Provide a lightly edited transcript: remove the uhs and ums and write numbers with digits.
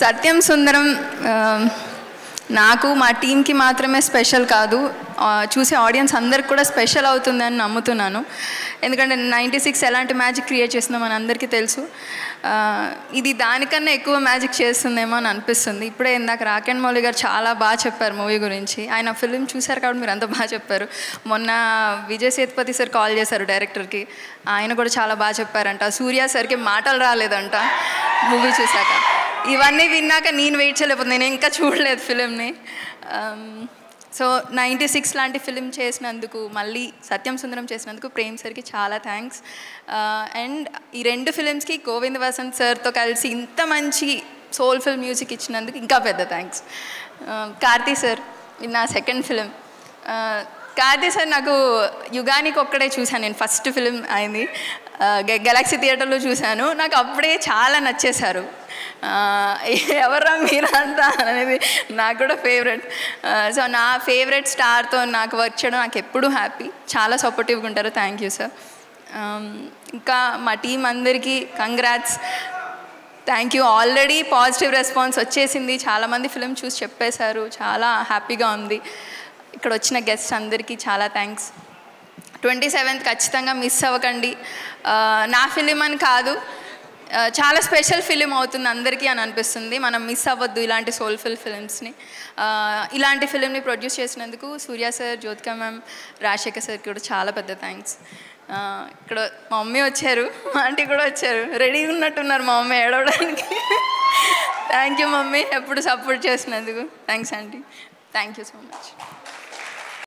సత్యం సుందరం నాకు మా టీంకి మాత్రమే స్పెషల్ కాదు, చూసే ఆడియన్స్ అందరికి కూడా స్పెషల్ అవుతుందని నమ్ముతున్నాను. ఎందుకంటే 96 ఎలాంటి మ్యాజిక్ క్రియేట్ చేస్తుందో మన అందరికీ తెలుసు. ఇది దానికన్నా ఎక్కువ మ్యాజిక్ చేస్తుందేమో అని అనిపిస్తుంది. ఇప్పుడే ఇందాక రాకెన్ మౌలి గారు చాలా బాగా చెప్పారు మూవీ గురించి. ఆయన ఫిలిం చూశారు కాబట్టి మీరు అంత బాగా చెప్పారు. మొన్న విజయ్ సేతుపతి సార్ కాల్ చేశారు డైరెక్టర్కి, ఆయన కూడా చాలా బాగా చెప్పారంట. సూర్య సార్కి మాటలు రాలేదంట మూవీ చూశాక. ఇవన్నీ విన్నాక నేను వెయిట్ చేయలేకపోతుంది, నేను ఇంకా చూడలేదు ఫిలింని. సో 96 లాంటి ఫిలిం చేసినందుకు, మళ్ళీ సత్యం సుందరం చేసినందుకు ప్రేమ్ సార్కి చాలా థ్యాంక్స్. అండ్ ఈ 2 ఫిలిమ్స్కి గోవింద్ వసంత్ సార్తో కలిసి ఇంత మంచి సోల్ఫుల్ మ్యూజిక్ ఇచ్చినందుకు ఇంకా పెద్ద థ్యాంక్స్. కార్తీ సార్, ఇది నా సెకండ్ ఫిలిం. కార్తీ సార్ నాకు యుగానికి ఒక్కడే చూశాను, నేను ఫస్ట్ ఫిలిం అయింది గెలాక్సీ థియేటర్లో చూశాను. నాకు అప్పుడే చాలా నచ్చేశారు. ఎవర్రా మీరంతా అనేది నాకు కూడా ఫేవరెట్. సో నా ఫేవరెట్ స్టార్తో నాకు వర్క్ చేయడం నాకు ఎప్పుడూ హ్యాపీ. చాలా సపోర్టివ్గా ఉంటారు. Thank you sir. ఇంకా మా టీం అందరికీ congrats, thank you. Already positive response వచ్చేసింది, చాలామంది ఫిలిం చూసి చెప్పేశారు, చాలా హ్యాపీగా ఉంది. ఇక్కడ వచ్చిన గెస్ట్ అందరికీ చాలా థ్యాంక్స్. 27th ఖచ్చితంగా మిస్ అవ్వకండి. నా ఫిలిం అని కాదు, చాలా స్పెషల్ ఫిలిం అవుతుంది అందరికీ అని అనిపిస్తుంది. మనం మిస్ అవ్వద్దు ఇలాంటి సోల్ఫుల్ ఫిలిమ్స్ని. ఇలాంటి ఫిలింని ప్రొడ్యూస్ చేసినందుకు సూర్య సార్, జ్యోతిక మ్యామ్, రాజశేఖర్ సార్కి కూడా చాలా పెద్ద థ్యాంక్స్. ఇక్కడ మా మమ్మీ వచ్చారు, మా ఆంటీ కూడా వచ్చారు, రెడీగా ఉన్నట్టున్నారు మా మమ్మీ ఏడవడానికి. థ్యాంక్ యూ మమ్మీ, ఎప్పుడు సపోర్ట్ చేసినందుకు. Thanks aunty, thank you so much.